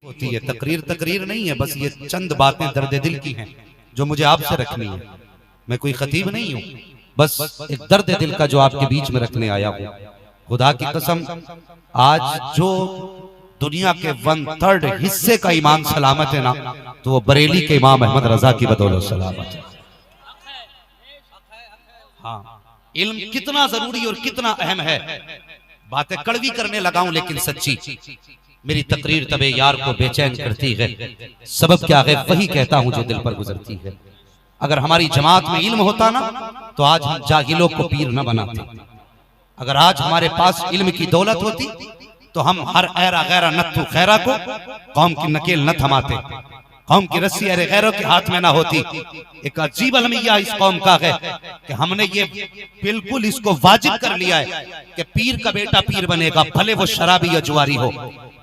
होती है। तकरीर तकरीर नहीं है, बस ये चंद बातें दर्द दिल की हैं जो मुझे आपसे रखनी है। मैं कोई खतीब नहीं हूँ, बस एक दर्द दिल का जो आपके बीच में रखने आया हूँ। खुदा की कसम, आज जो दुनिया के 1/3 हिस्से का ईमान सलामत है ना, तो वो बरेली के इमाम अहमद रजा की बदौलत सलामत है। हाँ, इल्म कितना जरूरी और कितना अहम है, बातें कड़वी करने लगा हूं लेकिन सच्ची। मेरी तकरीर तबे यार को बेचैन करती है, सबब क्या है वही कहता हूं जो दिल पर गुजरती है। अगर हमारी जमात में इल्म होता ना, तो आज हम जाहिलों को पीर न बनाते। अगर आज हमारे पास इल्म की दौलत होती, तो हम हर ऐरा गैरा नत्थु खैरा को कौम की नकेल न थमाते, कौम की रस्सी अरे गैरों के हाथ में ना होती। एक अजीब अलमिया इस कौम का है कि हमने ये बिल्कुल इसको वाजिब कर लिया है कि पीर का बेटा पीर बनेगा, भले वो शराबी या जुआरी हो।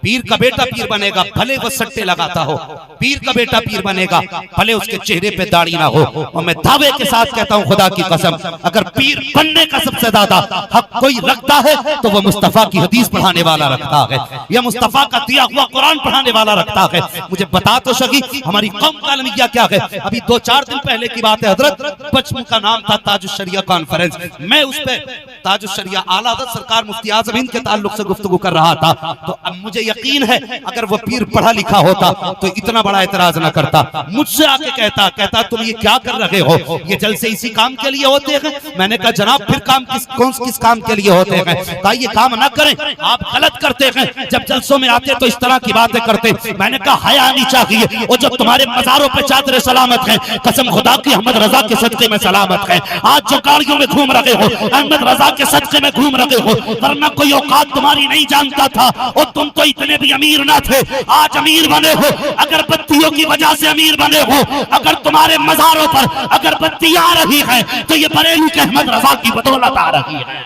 पीर का बेटा पीर बनेगा, भले वो सट्टे लगाता हो। पीर का बेटा पीर बनेगा, भले उसके चेहरे पे दाढ़ी ना हो। और मैं दावे के साथ कहता हूं खुदा की कसम, अगर पीर बनने का सबसे ज्यादा हक कोई रखता है तो वो मुस्तफा की हदीस पढ़ाने वाला रखता है, या मुस्तफा का दिया हुआ कुरान पढ़ाने वाला रखता है। मुझे बता तो सकी हमारी कौम का अलमिया क्या है। अभी 2-4 दिन पहले की बात है, हजरत बचपन का नाम था ताजुश शरिया कॉन्फ्रेंस। मैं उस पे ताजुश शरिया आला हज़रत सरकार मुफ्ती आज़म हिंद के ताल्लुक से गुफ्तगू कर रहा था। तो अब मुझे यकीन है अगर वो पीर पढ़ा लिखा होता तो इतना बड़ा एतराज न करता। मुझसे आके कहता तुम ये क्या कर रहे हो, ये जलसे इसी काम के लिए होते हैं। मैंने कहा जनाब फिर काम किस काम के लिए होते हैं? कहा ये काम ना करें, आप गलत करते हैं। जब जलसों में आते तो इस तरह की बातें करते। मैंने कहा हया आनी चाहिए। और जो तुम्हारे मजारों पे चादर सलामत है, कसम खुदा की अहमद रजा के सदके में सलामत है। आज जो गाड़ियों में घूम रहे हो, अहमद रजा के सदके में घूम रहे हो, वरना कोई औकात तुम्हारी नहीं जानता था। और तुम तो इतने भी अमीर ना थे, आज अमीर बने हो। अगरबत्तियों की वजह से अमीर बने हो। अगर तुम्हारे मजारों पर अगरबत्ती आ रही है तो ये बरेली के अहमद रजा की बदौलत आ रही है।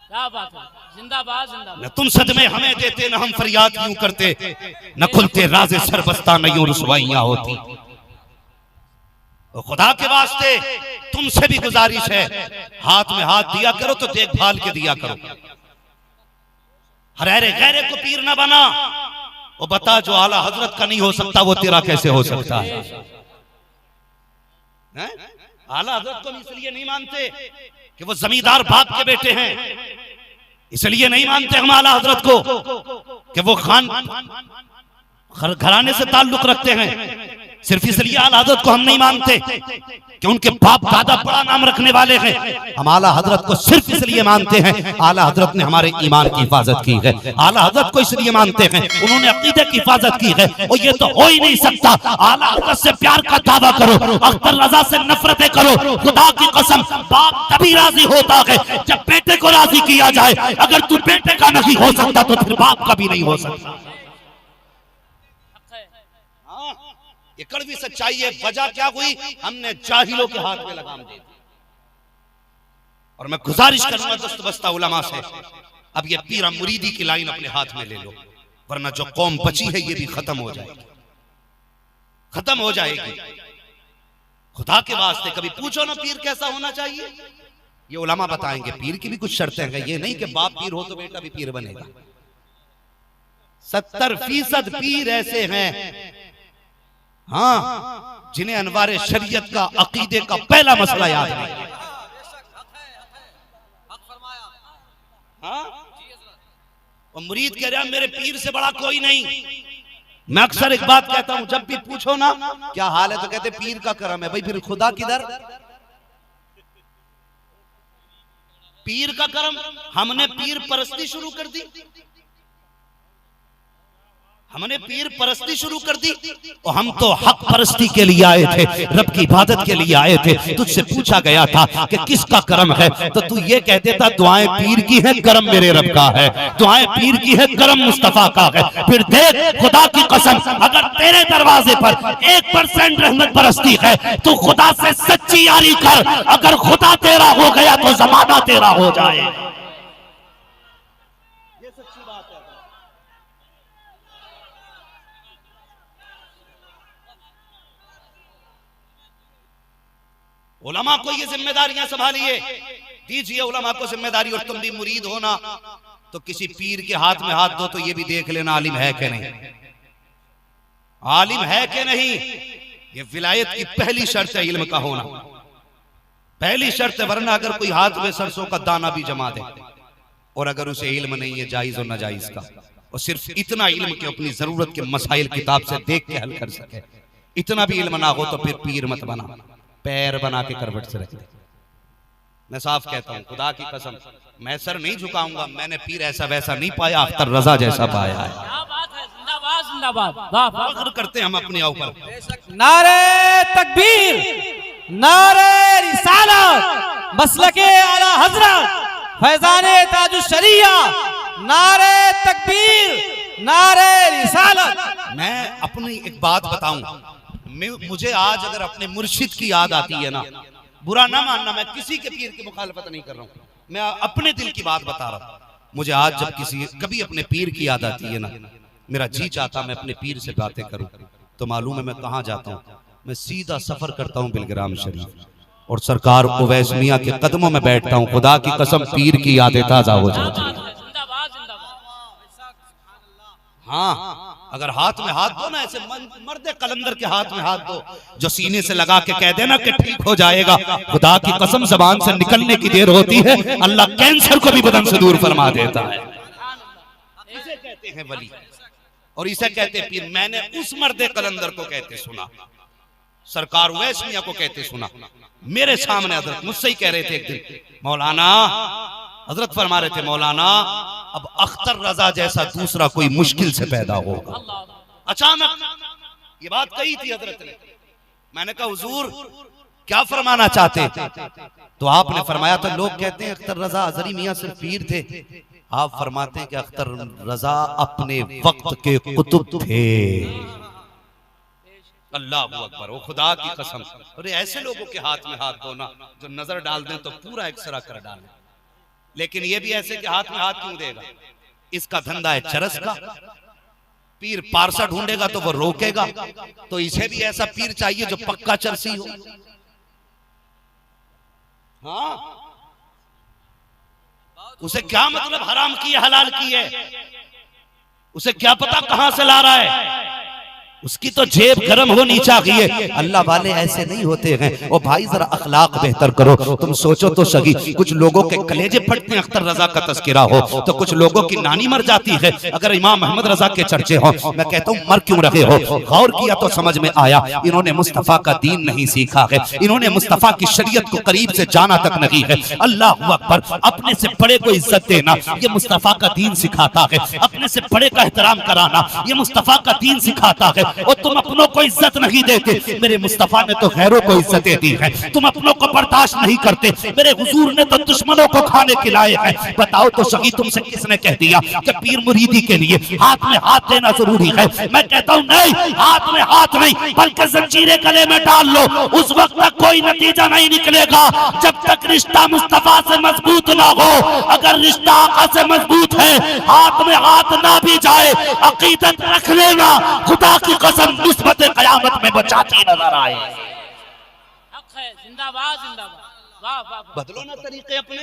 क्या बात है, जिंदाबाद जिंदाबाद। न तुम सदमे हमें देते, न हम फरियाद यूं करते, न खुलते राज़े सरबस्ता न यूं रुसवाइयां होती। तो खुदा के वास्ते तुमसे भी गुजारिश है, हाथ में हाथ दिया करो तो देखभाल के दिया करो। हरेरे गैरे को पीर न बना। वो बता जो आला हजरत का नहीं हो सकता वो तेरा कैसे हो सकता है? आला हजरत को इसलिए नहीं मानते कि वो जमींदार बाप के बेटे हैं, इसलिए नहीं मानते हम आला हजरत को कि वो खान घराने से ताल्लुक रखते हैं। सिर्फ इसलिए आला हजरत को हम नहीं मानते कि उनके बाप दादा बड़ा नाम रखने वाले हैं। हम आला हजरत को सिर्फ इसलिए मानते हैं, आला हजरत ने हमारे ईमान की हिफाजत की है। आला हजरत को इसलिए मानते हैं, उन्होंने अकीदे की हिफाजत की है। और ये तो हो ही नहीं सकता। आला हजरत से प्यार का दावा करो, अख्तर रजा से नफरतें करो। खुदा की कसम, बाप तभी राजी होता है जब बेटे को राजी किया जाए। अगर तू बेटे का नहीं हो सकता तो फिर बाप का भी नहीं हो सकता। ये कड़वी सच्चाई है। वजह क्या हुई? हमने जाहिलों के हाथ में लगाम दे दी। और मैं गुजारिश करूंगा दस्त बस्ता उलमा से, अब ये पीरा मुरीदी की लाइन अपने हाथ में ले लो, वरना जो कौम बची है ये भी खत्म हो जाएगी, खत्म हो जाएगी। खुदा के वास्ते कभी पूछो ना पीर कैसा होना चाहिए, ये उलमा बताएंगे। पीर की भी कुछ शर्तें हैं, ये नहीं कि बाप पीर हो तो बेटा भी पीर बनेगा। 70% पीर ऐसे हैं, हाँ, जिन्हें अनवारे शरीयत का अकीदे का पहला मसला याद है। हाँ? और मुरीद कह रहा मेरे पीर से बड़ा कोई नहीं। मैं अक्सर एक बात कहता हूं, जब भी पूछो ना क्या हाल है तो कहते पीर का करम है। भाई फिर खुदा किधर? पीर का करम। हमने पीर परस्ती शुरू कर दी, हमने पीर परस्ती शुरू कर दी। और हम तो हक परस्ती के लिए आए थे, रब की इबादत के लिए आए थे। तुझसे पूछा गया था कि किसका करम है, तो तू ये कह देता दुआएं पीर की है, करम मेरे रब का है। दुआएं पीर की है, करम मुस्तफा का है। फिर देख खुदा की कसम, अगर तेरे दरवाजे पर 1% रहमत परस्ती है तो खुदा से सच्ची यारी कर। अगर खुदा तेरा हो गया तो जमाना तेरा हो जाए। उलमा को ये जिम्मेदारियां संभालिए, दीजिए उलमा को जिम्मेदारी। और तुम भी मुरीद हो ना तो किसी पीर के हाथ में हाथ दो तो ये भी देख लेना आलिम है कि नहीं, आलिम है कि नहीं। ये विलायत की पहली शर्त है इल्म का होना, पहली शर्त है। वरना अगर कोई हाथ में सरसों का दाना भी जमा दे और अगर उसे इल्म नहीं है जायज और नाजायज का, और सिर्फ इतना इल्म के अपनी जरूरत के मसाइल किताब से देख के हल कर सके, इतना भी इल्म ना हो तो फिर पीर मत बना, पैर बना के करवट से रख दे। मैं साफ कहता हूं खुदा की कसम, मैं सर नहीं झुकाऊंगा, मैंने पीर ऐसा वैसा नहीं पाया, अख्तर रजा जैसा पाया है। क्या बात है, जिंदाबाद जिंदाबाद, वाह वाह। फख्र करते हैं हम अपने ऊपर। नारे तकबीर, नारे रिसालत, मसलके आला हजरत फैजाने ताजुश शरिया, नारे तकबीर, नारे रिसालत। मैं अपनी एक बात बताऊं, मुझे आज अगर अपने मुर्शिद की याद आती है ना, बुरा ना मानना, मैं किसी के पीर की मुखालफत नहीं कर रहा हूं, मैं अपने दिल की बात बता रहा हूं। मुझे आज जब कभी अपने पीर की याद आती है ना, मेरा जी चाहता मैं अपने पीर से बातें करूं, तो मालूम है मैं कहां जाता हूं, मैं सीधा सफर करता हूं बिलग्राम शरीफ और सरकार उवैस मियां के कदमों में बैठता हूं। खुदा की कसम पीर की यादें ताजा हो जाती है। जिंदाबाद जिंदाबाद। हाँ, अगर हाथ में हाथ दो ना, ऐसे मर्द कलंदर के हाथ में हाथ दो जो सीने से लगा के कह देना कि ठीक हो जाएगा, खुदा की कसम जबान से निकलने की देर होती है, अल्लाह कैंसर को भी बदन से दूर फरमा देता है। इसे कहते हैं वली और इसे कहते हैं पीर। मैंने उस मर्द कलंदर को कहते सुना, सरकार उवैस मियां को कहते सुना, मेरे सामने हजरत मुझसे ही कह रहे थे एक दिन, मौलाना हजरत फरमा रहे थे, मौलाना अब अख्तर रजा जैसा दूसरा कोई मुश्किल से पैदा होगा। अचानक ये बात कही थी हजरत ने। मैंने कहा हुजूर क्या फरमाना चाहते, तो आपने फरमाया था लोग कहते हैं अख्तर रजा अजरी मियां सिर्फ पीर थे, आप फरमाते हैं कि अख्तर रजा अपने वक्त के कुतुब थे। अल्लाह अकबर, वो खुदा की कसम। अरे ऐसे लोगों के हाथ में हाथ दो ना जो नजर डाल दें तो पूरा एक्सरा कर डालें, लेकिन ये भी ऐसे कि हाथ में हाथ क्यों देगा, इसका धंधा है चरस का। पीर पारसा ढूंढेगा तो वो रोकेगा, तो इसे भी ऐसा पीर चाहिए जो पक्का चरसी हो। हाँ, उसे क्या मतलब हराम की है हलाल की है, उसे क्या पता कहां से ला रहा है, उसकी तो जेब गर्म होनी चाहिए। अल्लाह वाले ऐसे नहीं होते हैं। ओ भाई जरा अखलाक बेहतर करो, तुम सोचो तो सही, कुछ लोगों के कलेजे फटते हैं अख्तर रजा का तस्करा हो तो कुछ लोगों की नानी मर जाती है अगर इमाम मोहम्मद रजा के चर्चे हो। मैं कहता हूँ मर क्यों रहे हो, गौर किया तो समझ में आया इन्होंने मुस्तफा का दीन नहीं सीखा है, इन्होंने मुस्तफा की शरीयत को करीब से जाना तक नहीं है। अल्लाह अकबर, अपने से बड़े को इज्जत देना ये मुस्तफा का दीन सिखाता है, अपने से बड़े का एहतराम कराना ये मुस्तफा का दीन सिखाता है। और तुम अपनों को इज्जत नहीं देते, मेरे मुस्तफा ने तो गैरों को इज्जतें दी है। तुम अपनों को बर्दाश्त नहीं करते, मेरे हुजूर ने तो दुश्मनों को खाने खिलाए हैं। बताओ तो सही तुमसे किसने कह दिया कि पीर मुरीदी के लिए हाथ में हाथ देना जरूरी है। मैं कहता हूँ नहीं, हाथ में हाथ नहीं बल्कि जंजीरें गले में डाल लो, उस वक्त तक कोई नतीजा नहीं निकलेगा जब तक रिश्ता मुस्तफा से मजबूत ना हो। अगर रिश्ता आका से मजबूत है, हाथ में हाथ ना भी जाए, अकीदत रख लेना, खुदा की कसम निस्बत कयामत में बचाती नजर आए। हक है, जिंदाबाद जिंदाबाद, वाह वाह वाह। बदलो ना तरीके अपने,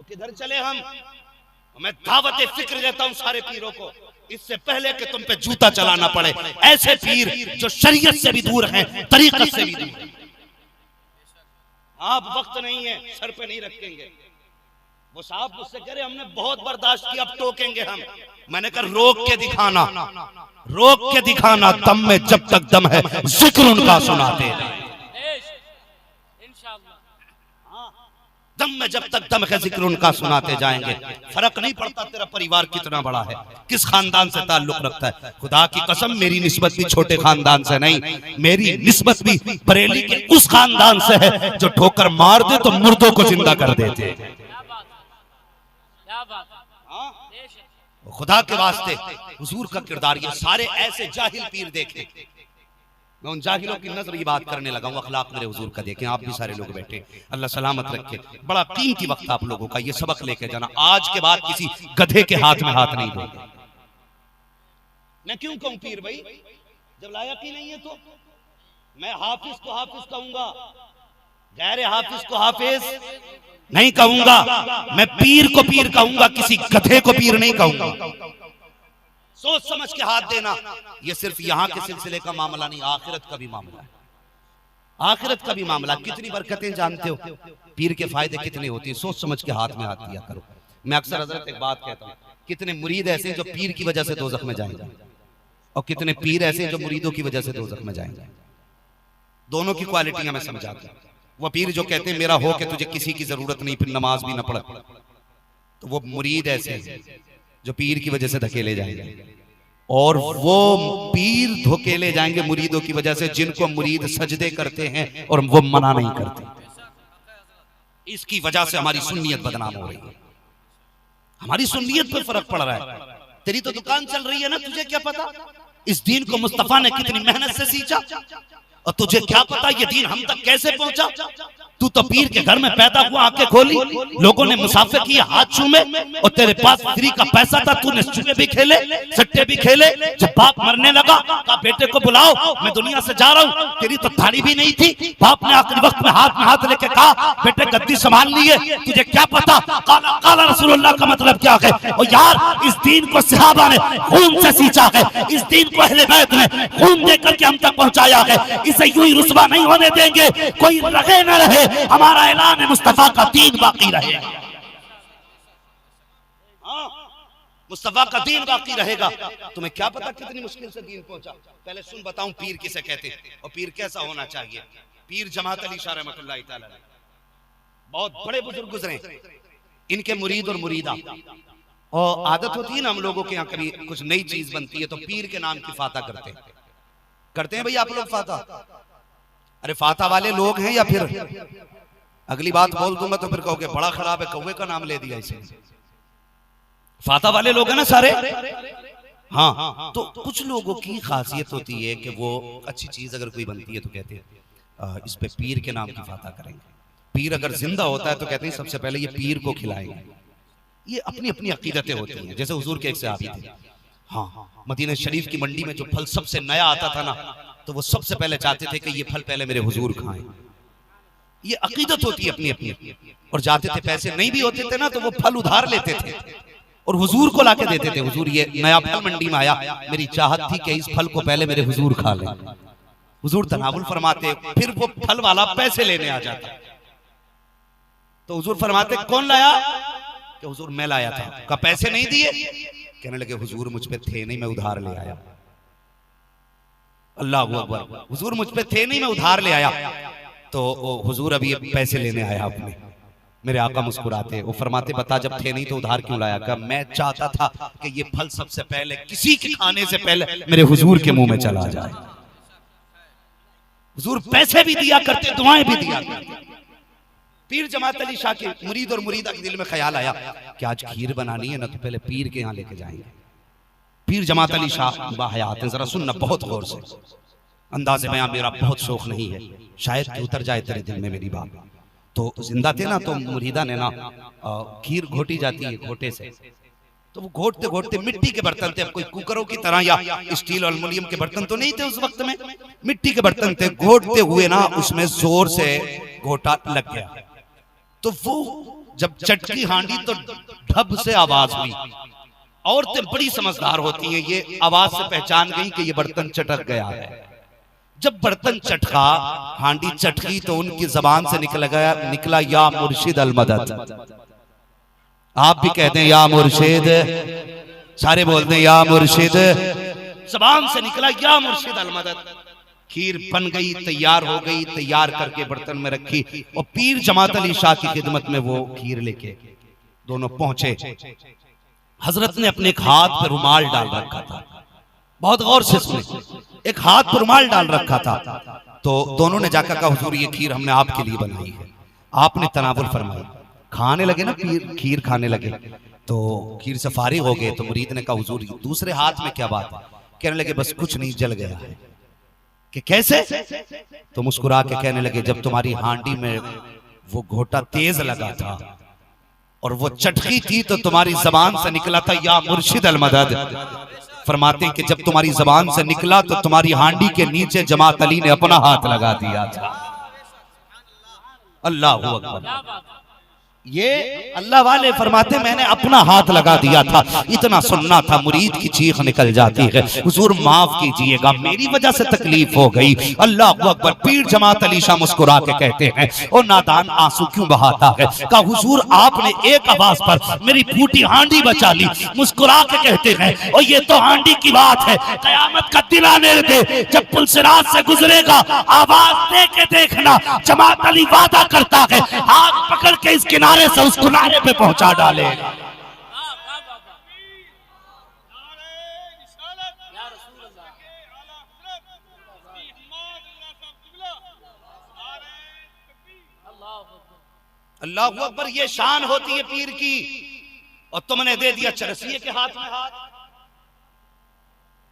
किधर चले हम। मैं दावत फिक्र देता हूं सारे पीरों को, इससे पहले कि तुम पे जूता चलाना पड़े, ऐसे पीर जो शरीयत से भी दूर हैं, तरीकत से भी दूर। आप वक्त नहीं है, सर पे नहीं रखेंगे। वो साहब मुझसे कह रहे हमने बहुत बर्दाश्त किया, अब टोकेंगे हम। मैंने कहा रोक के दिखाना, रोक के दिखाना, दम में जब तक दम है जिक्र उनका सुनाते हैं। दम में जब तक दम है जिक्र उनका सुनाते जाएंगे। फर्क नहीं पड़ता तेरा परिवार कितना बड़ा है, किस खानदान से ताल्लुक रखता है। खुदा की कसम मेरी निस्बत भी छोटे खानदान से नहीं, मेरी निस्बत भी बरेली के उस खानदान से है जो ठोकर मार दे तो मुर्दों को जिंदा कर देते। खुदा के वास्ते हुजूर का किरदार, ये सारे ऐसे जाहिल पीर देखे। मैं उन जाहिलों की नजर ये बात करने लगा हूं, अखलाक मेरे हुजूर का देखें। आप भी सारे लोग बैठे, अल्लाह सलामत रखे। बड़ा कीमती वक्त आप लोगों का, ये सबक लेके जाना। आज के बाद किसी गधे के हाथ में हाथ नहीं दोगे। मैं क्यों कहूं पीर भाई, जब लायक ही नहीं है तो मैं हाफिज को हाफिज कहूंगा, गैर हाफिज को हाफिज नहीं कहूंगा, मैं पीर को पीर कहूंगा, किसी गधे को पीर नहीं कहूंगा। सोच समझ के हाथ देना। ये सिर्फ यहां के सिलसिले का मामला नहीं, आखिरत का भी मामला है। आखिरत का भी मामला। कितनी बरकतें जानते हो, पीर के फायदे कितने होते हैं, सोच समझ के हाथ में हाथ दिया करो। मैं अक्सर हजरत एक बात कहता हूँ, कितने मुरीद ऐसे हैं जो पीर की वजह से दोज़ख में जाएंगे, और कितने पीर ऐसे हैं जो मुरीदों की वजह से दोज़ख में जाएंगे। दोनों की क्वालिटियां मैं समझाता हूँ। वो पीर जो कहते हैं मेरा हो के तुझे किसी की जरूरत नहीं, फिर नमाज भी न पढ़, तो वो मुरीद ऐसे हैं जो पीर की वजह से धकेले जाएंगे। और वो पीर धकेले जाएंगे मुरीदों की वजह से जिनको मुरीद सजदे करते हैं और वो मना नहीं करते। इसकी वजह से हमारी सुन्नियत बदनाम हो रही है, हमारी सुन्नियत पर फर्क पड़ रहा है। तेरी तो दुकान चल रही है ना, तुझे क्या पता इस दीन को मुस्तफा ने कितनी मेहनत से सींचा, और तुझे क्या पता ये दीन हम तक कैसे पहुंचा। तू तो पीर के घर में पैदा हुआ, आंखें खोली, लोगों ने मुसाफिर किए, हाथ चूमे, और तेरे पास फ्री का पैसा था, तूने चूमे भी खेले, सट्टे भी खेले। जब बाप मरने लगा, कहा बेटे को बुलाओ, मैं दुनिया से जा रहा हूँ। तेरी तो थाली भी नहीं थी, बाप ने आखिरी वक्त में हाथ लेके कहा बेटे गद्दी संभाल लिए, तुझे क्या पता काला काला रसूलुल्लाह का मतलब क्या है। और यार इस दीन को सहाबा ने खून से सींचा है, इस दीन को अहले बैत ने खून देकर के हम तक पहुंचाया है। इसे यूं ही रुसवा नहीं होने देंगे, कोई रहे न रहे, हमारा ऐलान है मुस्तफा का दीन बाकी रहेगा। मुस्तफा का दीन बाकी रहेगा। तुम्हें क्या पता कितनी मुश्किल से दीन पहुंचा। पहले सुन बताऊं पीर किसे कहते हैं और पीर कैसा होना चाहिए। पीर जमात अली शाह रहमतुल्लाह तआला बहुत बड़े बुजुर्ग गुजरे, इनके मुरीद और मुरीदा। और आदत होती है ना हम लोगों के यहाँ, कभी कुछ नई चीज बनती है तो पीर के नाम की फाता करते हैं भैया आप लोग फाता। अरे फाता वाले लोग हैं या फिर अगली बात बोल दूंगा तो फिर कहोगे बड़ा खराब है, कौवे का नाम ले दिया इसे। फाता वाले लोग हैं ना सारे। हाँ, तो कुछ लोगों की खासियत होती है कि वो अच्छी चीज अगर कोई बनती है तो कहते हैं इस पे पीर के नाम की फाता करेंगे। पीर अगर जिंदा होता है तो कहते हैं सबसे पहले ये पीर को खिलाएंगे। ये अपनी अपनी अकीदतें होती हैं। जैसे हुजूर के एक सहाबी थे, हाँ, मदीना शरीफ की मंडी में जो फल सबसे नया आता था ना, तो वो सबसे पहले चाहते थे कि ये फल पहले मेरे हुजूर खाएं। ये अकीदत होती है अपनी अपनी। और जाते थे, पैसे नहीं भी होते थे ना तो वो फल उधार लेते थे और हुजूर को लाके देते थे। हुजूर ये नया फल मंडी में आया, मेरी चाहत थी कि इस फल को पहले मेरे हुजूर खा लें। हुजूर तनावुल फरमाते, फिर वो फल वाला पैसे लेने आ जाता। तो हुजूर फरमाते कौन लाया? कि हुजूर मैं लाया था। का पैसे नहीं दिए? कहने लगे हुजूर मुझ पे थे नहीं, मैं उधार ले आया। अल्लाह अकबर, हुजूर मुझ पे थे नहीं, मैं उधार ले आया। तो हुजूर अभी पैसे लेने आया आपने। मेरे आका मुस्कुराते, वो फरमाते बता जब थे नहीं तो उधार क्यों लाया? का मैं चाहता था कि ये फल सबसे पहले किसी के खाने से पहले मेरे हुजूर के मुंह में चला जाए। हुजूर पैसे भी दिया करते, दुआएं भी दिया करते। पीर जमात अली शाह के मुरीद और मुरीदा के दिल में ख्याल आया कि आज खीर बनानी है ना तो पहले पीर के यहाँ लेके जाएंगे। पीर जमात अली शाह बाहयात हैं, जरा सुनना बहुत गौर से। अंदाज़े बयां मेरा बहुत शौक नहीं है, शायद कि उतर जाए तेरे दिल में मेरी बात। तो जिंदा थे ना तो मुरीदा ने ना खीर घोटी जाती है घोटे से, तो वो घोटते घोटते, मिट्टी के बर्तन थे, अब कोई कुकरों की तरह या स्टील और एल्युमिनियम के बर्तन तो नहीं थे उस वक्त में, मिट्टी के बर्तन थे। घोटते हुए ना उसमें जोर से घोटा लग गया, तो वो जब चटकी हांडी तो ढब से आवाज हुई। औरतें बड़ी समझदार होती हैं, ये आवाज से पहचान गई कि ये बर्तन चटक गया है। जब बर्तन चटका, हांडी चटकी, तो उनकी जबान से निकला या मुर्शिद अल मदद। आप भी कहते हैं या मुर्शिद, सारे बोलते हैं या मुर्शिद। जबान से निकला या मुर्शिद अल मदद। खीर बन गई, तैयार हो गई, तैयार करके बर्तन में रखी और पीर जमात अली शाह की खिदमत में वो खीर लेके दोनों पहुंचे। हजरत ने अपने एक हाथ पर रुमाल डाल रखा था, बहुत गौर से सुने, एक हाथ पर रुमाल डाल रखा था। तो दोनों ने जाकर कहा हुजूर ये खीर हमने आपके लिए बनाई है। आपने तनावुल फरमाई, खाने लगे ना खीर खाने लगे, तो खीर से फारिग हो गए। तो मुरीद ने कहा हुजूर दूसरे हाथ में क्या बात है? कहने लगे बस कुछ नहीं, जल गया है। कि कैसे? तो मुस्कुरा के कहने लगे जब तुम्हारी हांडी में वो घोटा तेज लगा था और वो चटकी थी तो तुम्हारी जबान से निकला था या मुर्शिद अल मदद। फरमाते हैं कि जब तुम्हारी जबान से निकला तो तुम्हारी हांडी के नीचे जमात अली ने अपना हाथ लगा दिया था। अल्लाह अकबर। क्या बात है। ये अल्लाह वाले फरमाते मैंने अपना हाथ लगा दिया था, इतना सुनना था मुरीद की चीख निकल जाती है, हुजूर माफ कीजिएगा मेरी वजह से तकलीफ हो गई। अल्लाह अकबर। पीर जमात अली शाह मुस्कुरा के कहते हैं ओ नादान आंसू क्यों बहाता है, कहा हुजूर आपने एक आवाज पर मेरी फूटी हांडी बचा ली। मुस्कुरा के कहते हैं और ये तो हांडी की बात है, कयामत का दिन आने दे जब पुलसिरात से गुजरेगा आवाज दे के देखना, जमात अली वादा करता है हाथ पकड़ के इस किनारे से उस किनारे पे पहुंचा डाले। वाह, वाह, वाह, वाह। या रसूल अल्लाह। अल्लाह अकबर। अल्लाह अकबर। ये शान होती है पीर की, और तुमने दे दिया चरसिए के हाथ में हाथ।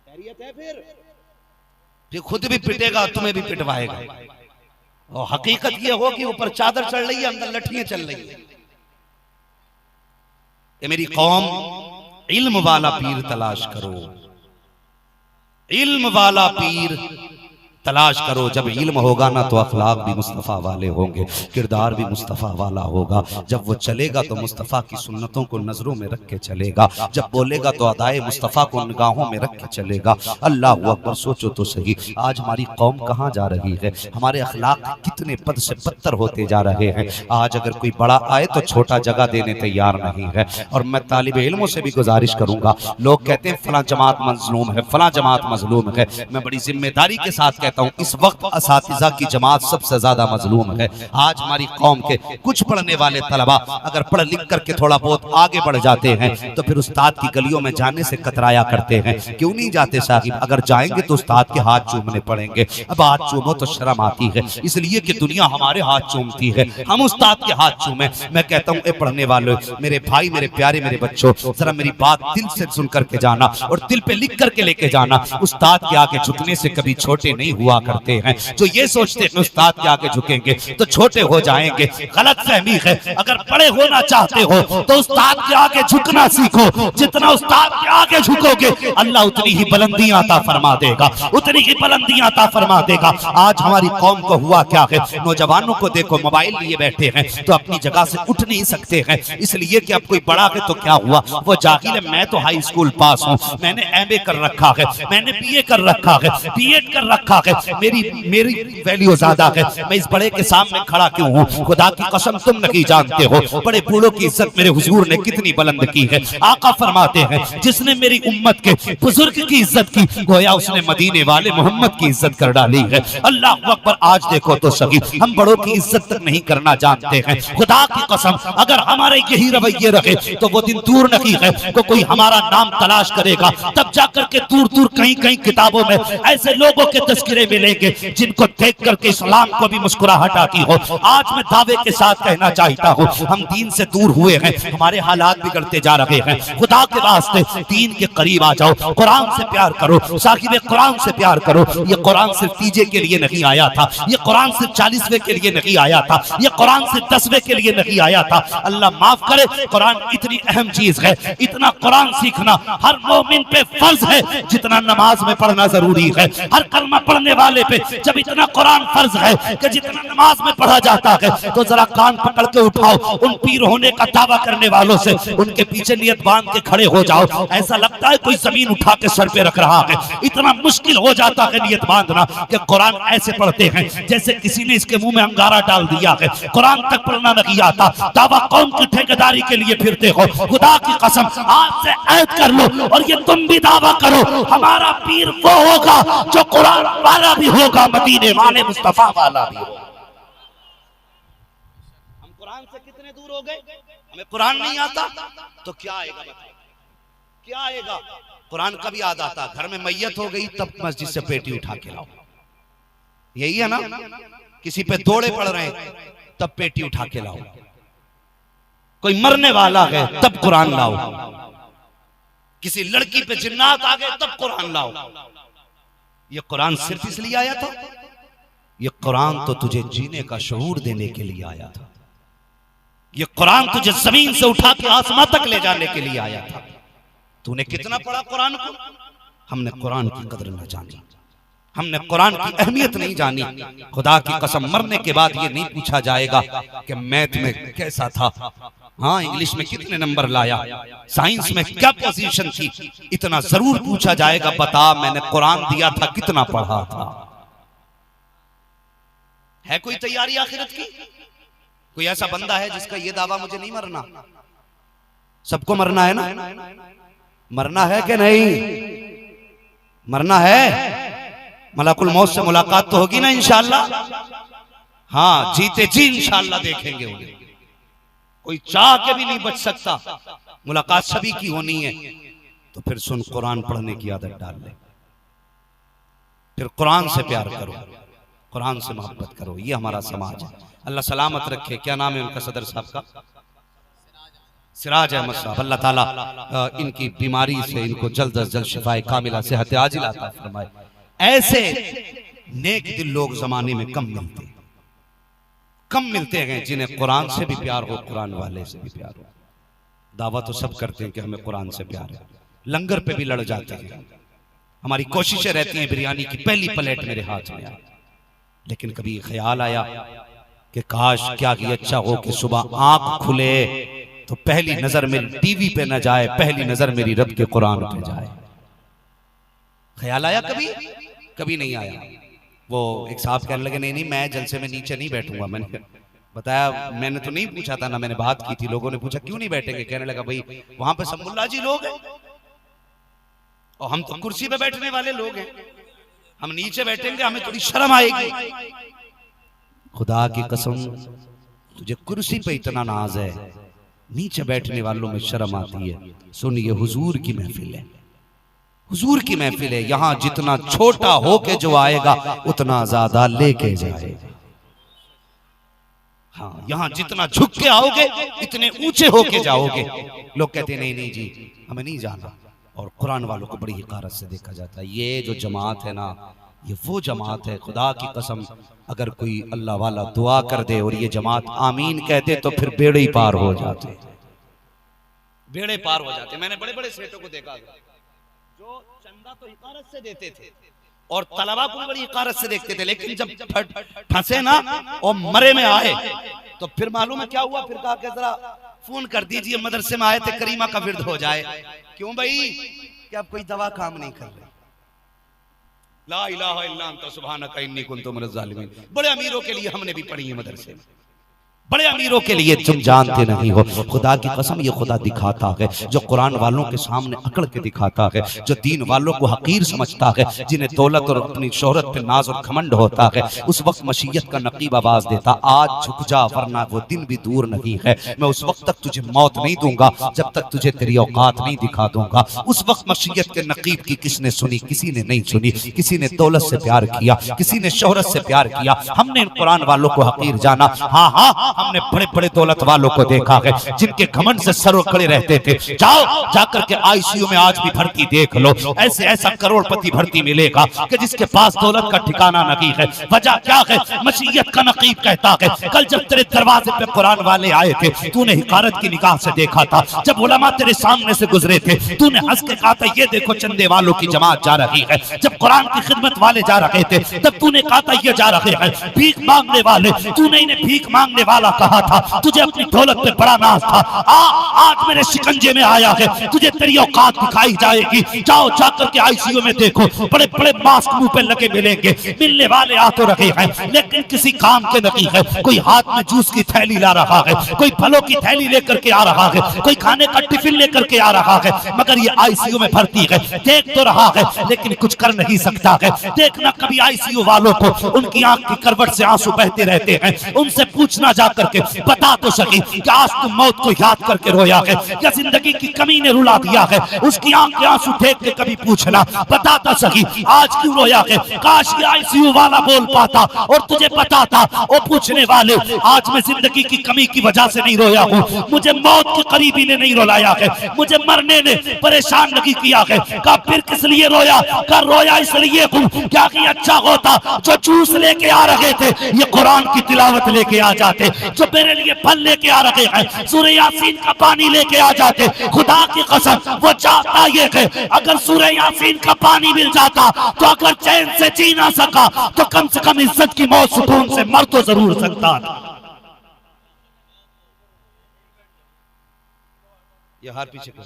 खैरियत है फिर खुद भी पिटेगा तुम्हें भी पिटवाएगा। और हकीकत ये हो कि ऊपर चादर चढ़ रही है अंदर लठियां चल रही है। ये मेरी कौम इल्म वाला पीर तलाश करो, इल्म वाला पीर तलाश करो। जब इल्म होगा ना तो अखलाक भी मुस्तफ़ा वाले होंगे, किरदार भी मुस्तफ़ा वाला होगा। जब वो चलेगा तो मुस्तफ़ा की सुन्नतों को नजरों में रख के चलेगा, जब बोलेगा तो अदाए मुस्तफ़ा को निगाहों में रख के चलेगा। अल्लाह अकबर। सोचो तो सही आज हमारी कौम कहाँ जा रही है, हमारे अखलाक कितने पद से पत्तर होते जा रहे हैं। आज अगर कोई बड़ा आए तो छोटा जगह देने तैयार नहीं है। और मैं तालिब इल्मों से भी गुजारिश करूंगा, लोग कहते हैं फलां जमात मजलूम है, फलां जमात मजलूम है। मैं बड़ी जिम्मेदारी के साथ कहता हूं इस वक्त असातिज़ा की जमात सबसे ज्यादा मजलूम है। आज हमारी कौम के कुछ पढ़ने वाले तलबा अगर पढ़ लिख करके थोड़ा बहुत आगे बढ़ जाते हैं तो फिर उस्ताद की गलियों में जाने से कतराया करते हैं। क्यों नहीं जाते साहिब, अगर जाएंगे तो उस्ताद के हाथ चूमने पड़ेंगे। अब हाथ चूमो तो शर्म आती है, इसलिए कि दुनिया हमारे हाथ चूमती है, हम उस्ताद के हाथ चूमे। मैं कहता हूँ ए पढ़ने वालों, मेरे भाई, मेरे प्यारे, मेरे बच्चों, जरा मेरी बात दिल से सुन करके जाना और दिल पे लिख करके लेके जाना। उस्ताद के आगे झुकने से कभी छोटे नहीं हुआ करते हैं। जो ये सोचते हैं उस्ताद के आगे झुकेंगे तो छोटे हो जाएंगे, गलत फहमी है। अगर बड़े होना चाहते हो तो उस्ताद के आगे झुकना सीखो। जितना उस्ताद के आगे झुकोगे अल्लाह उतनी ही बुलंदियां अता फरमा देगा, उतनी ही बुलंदियां अता फरमा देगा। आज हमारी कौम को हुआ क्या है, नौजवानों को देखो मोबाइल लिए बैठे हैं तो अपनी जगह से उठ नहीं सकते हैं, इसलिए कि अब कोई बड़ा है तो क्या हुआ, वो जाहिल है। मैं तो हाई स्कूल पास हूँ, मैंने एमए कर रखा है, मैंने बीए कर रखा है, बीएड कर रखा है, मेरी वैल्यू ज्यादा है। मैं इस बड़े के सामने खड़ा क्यों हूँ? खुदा की कसम तुम नहीं जानते हो बड़े बूढ़ों की इज्जत मेरे हुजूर ने कितनी बुलंद की है। आका फरमाते हैं जिसने मेरी उम्मत के बुजुर्ग की इज्जत की गोया उसने मदीने वाले मोहम्मद की इज्जत कर डाली है। अल्लाह अकबर। आज देखो तो सही हम बड़ों की इज्जत तक नहीं करना जानते हैं। खुदा की कसम अगर हमारे यही रवैये रहे तो वो दिन दूर नहीं है तो कोई हमारा नाम तलाश करेगा, तब जाकर के दूर दूर कहीं कहीं किताबों में ऐसे लोगों के तस्करे मिलेंगे जिनको देख करके इस्लाम को भी मुस्कुराहट आती हो। आज मैं दावे के साथ कहना चाहता हूँ हम दीन से दूर हुए हैं, हमारे हालात बिगड़ते जा रहे हैं। खुदा के वास्ते दीन के करीब आ जाओ, कुरान से प्यार करो, साहिब कुरान से प्यार करो। ये कुरान सिर्फ तीजे के लिए नहीं आया था, ये कुरान सिर्फ 40वें के लिए नहीं आया था, ये कुरान सिर्फ 10वें के लिए नहीं आया था। अल्लाह माफ करे, कुरान इतनी अहम चीज है, इतना कुरान सीखना हर मोमिन पे फर्ज है जितना नमाज में पढ़ना जरूरी है। हर कलमा पढ़ने वाले पे जब इतना कुरान फर्ज है कि जितना नमाज में पढ़ा जाता है तो जरा कान पकड़ के उठाओ उन पीर होने का दावा करने वालों से, उनके पीछे नियत बांध के खड़े हो जाओ। ऐसा लगता है कोई जमीन उठा के सर पे रख रहा है, इतना मुश्किल हो जाता है नियत बांधना कि कुरान ऐसे पढ़ते हैं जैसे किसी ने इसके मुंह में अंगारा डाल दिया है। कुरान तक पढ़ना नहीं आता, दावा कौन की ठेकेदारी के लिए फिरते हो। खुदा की कसम आज से ऐद कर लो और ये तुम भी दावा करो हमारा पीर वो होगा जो कुरान वाला भी होगा, मदीने वाले मुस्तफा वाला भी होगा। हम कुरान से कितने दूर हो गए, हमें कुरान नहीं आता तो क्या आएगा, क्या आएगा। कुरान कभी याद आता घर में मैयत हो गई तब मस्जिद से पेटी उठा के लाओ, यही है ना। किसी पे दौड़े पड़ रहे हैं तब पेटी उठा के लाओ, कोई मरने वाला है तब कुरान लाओ, किसी लड़की पे जिन्नात आ गए तब कुरान लाओ। ये कुरान सिर्फ इसलिए आया था, ये कुरान तो तुझे जीने का शऊर देने के लिए आया था। ये कुरान तुझे जमीन से उठा के आसमां तक ले जाने के लिए आया था। तूने कितना पढ़ा कुरान को? हमने कुरान की कदर न जानी, हमने कुरान की अहमियत नहीं जानी। खुदा की कसम मरने के बाद ये नहीं पूछा जाएगा कि मैथ में कैसा था, हाँ इंग्लिश में कितने नंबर लाया, साइंस में क्या पोजीशन थी, इतना जरूर पूछा जाएगा, बता मैंने कुरान दिया था कितना पढ़ा था। है कोई तैयारी आखिरत की? कोई ऐसा बंदा है जिसका ये दावा मुझे नहीं मरना? सबको मरना है ना? मरना है कि नहीं? मरना है। मलाकुल मौत से मुलाकात तो होगी ना इंशाअल्लाह। हाँ जीते जी इंशाअल्लाह देखेंगे उन्हें, कोई चाह के भी नहीं बच सकता, मुलाकात सभी की होनी है। तो फिर सुन, कुरान पढ़ने की आदत डाल ले, फिर कुरान से प्यार करो, कुरान से मोहब्बत करो। ये हमारा समाज है। अल्लाह सलामत रखे। क्या नाम है उनका सदर साहब का? सिराज अहमद साहब। अल्लाह ताला इनकी बीमारी से इनको जल्द अज जल्द शिफाए कामिला सेहत आजिला अता फरमाए। ऐसे नेक दिल लोग जमाने में कम मिलते हैं जिन्हें कुरान से भी प्यार हो, कुरान वाले से भी प्यार हो। दावा तो सब करते हैं कि हमें कुरान से प्यार है, लंगर पे भी लड़ जाते हैं, हमारी कोशिशें रहती हैं बिरयानी की पहली प्लेट मेरे हाथ में आए। लेकिन कभी ख्याल आया कि काश क्या कि अच्छा हो कि सुबह आंख खुले तो पहली नजर मेरी टीवी पे न जाए, पहली नजर मेरी रब के कुरान पे जाए। ख्याल आया कभी? कभी नहीं आया। वो एक साहब कहने लगे नहीं नहीं मैं जलसे में नीचे नहीं बैठूंगा। मैंने बताया मैंने तो नहीं पूछा था ना, मैंने बात की थी। लोगों ने पूछा क्यों नहीं बैठेंगे? कहने लगा भाई वहां पे सब मुल्ला जी लोग हैं और हम तो कुर्सी पे बैठने वाले लोग हैं, हम नीचे बैठेंगे हमें थोड़ी शर्म आएगी। खुदा की कसम तुझे कुर्सी पे इतना नाज है, नीचे बैठने वालों में शर्म आती है। सुन ये हुजूर की महफिल है, हुजूर की महफिल है। यहां जितना छोटा होके जो आएगा उतना ज्यादा लेके जाएगा। हाँ यहां जितना झुक के आओगे इतने ऊंचे होके जाओगे। लोग कहते नहीं नहीं जी हमें नहीं जाना, और कुरान वालों को बड़ी हिकारत से देखा जाता है। ये जो जमात है ना, ये वो जमात है खुदा की कसम, अगर कोई अल्लाह वाला दुआ कर दे और ये जमात आमीन कहते तो फिर बेड़े ही पार हो जाते, बेड़े पार हो जाते। मैंने बड़े बड़े सेठों को देखा जो चंदा तो हिकारत से देते थे और तलबा को बड़ी हिकारत से देखते थे, लेकिन जब फंसे ना और मरे में आए तो फिर मालूम है क्या हुआ? फिर कहा कि जरा फोन कर दीजिए मदरसे में आए थे करीमा का विर्द हो जाए। क्यों भाई? कि अब कोई दवा काम नहीं कर रही। ला इलाहा इल्ला अंता सुब्हानका इन्नी कुन्तु मिनज़ ज़ालिमीन। बड़े अमीरों के लिए हमने भी पढ़ी है मदरसे में, बड़े अमीरों के लिए तुम जानते नहीं हो। खुदा की कसम ये खुदा दिखाता है जो कुरान वालों के सामने अकड़ के दिखाता है, जो दीन वालों को हकीर समझता है, जिन्हें दौलत और अपनी शोहरत पे नाज और घमंड होता है, उस वक्त मशीयत का नकीब आवाज देता आज झुक जा वरना वो दिन भी दूर नहीं है। मैं उस वक्त तक तुझे मौत नहीं दूंगा जब तक तुझे तेरी औकात नहीं दिखा दूंगा। उस वक्त मशीयत के नकीब की किसने सुनी? किसी ने नहीं सुनी। किसी ने दौलत से प्यार किया, किसी ने शोहरत से प्यार किया। हमने इन कुरान वालों को हकीर जाना। हाँ हाँ हमने बड़े बड़े दौलत वालों को देखा है जिनके घमंड से सरों खड़े रहते थे। जाओ जाकर के आईसीयू में आज भी भर्ती देख लो, ऐसे ऐसा करोड़पति भर्ती मिलेगा कि जिसके पास दौलत का ठिकाना नहीं है। वजह क्या है? मशीयत का नकीब कहता है कल जब तेरे दरवाजे पे कुरान वाले आए थे तूने हिकारत की निगाह से देखा था। जब उलमा तेरे सामने से गुजरे थे तूने हंस के कहा था ये देखो चंदे वालों की जमात जा रही है। जब कुरान की खिदमत वाले जा रहे थे तब तूने कहा था ये जा रहे हैं भीख मांगने वाले। तूने इन्हें भीख मांगने वाला कहा था, तुझे अपनी दौलत पे बड़ा नाज था। आज मेरे शिकंजे में आया है, तुझे तेरी औकात दिखाई जाएगी। जाओ जाकर के आईसीयू में देखो, बड़े बड़े मास्क मुंह पे लगे मिलेंगे। मिलने वाले आ तो रहे हैं लेकिन किसी काम के नहीं है। कोई हाथ में जूस की थैली ला रहा है, कोई फलों की थैली लेकर के आ रहा है, कोई खाने का टिफिन लेकर के आ रहा है, मगर ये आईसीयू में भर्ती है। देख तो रहा है लेकिन कुछ कर नहीं सकता है। देखना कभी आईसीयू वालों को उनकी आंख की करवट से आंसू बहते रहते हैं, उनसे पूछना जाकर के बता तो सकी कि आज तुम मौत को याद करके रोया है या जिंदगी की कमी ने रुला दिया है? उसकी आंख के आंसू देख के कभी पूछना, बता तो सकी आज क्यों रोया है? काश ये आईसीयू वाला बोल पाता और तुझे पता था। वो पूछने वाले आज मैं जिंदगी की कमी की वजह से नहीं रोया हूँ, मुझे मौत के करीबी ने नहीं रुलाया है, मुझे मरने ने परेशान नहीं किया है। का फिर किस लिए रोया? का रोया इसलिए हूँ क्या कि अच्छा होता जो जूस लेके आ रहे थे ये कुरान की तिलावत लेके आ जाते। जो मेरे लिए फल लेके आ रहे हैं, सूरह यासीन का पानी लेके आ जाते। खुदा की कसम वो चाहता ये है अगर सूरह यासीन का पानी मिल जाता तो अगर चैन से जी ना सका तो कम से कम इज्जत की मौत सुकून से मर तो जरूर सकता था। ये हार पीछे कर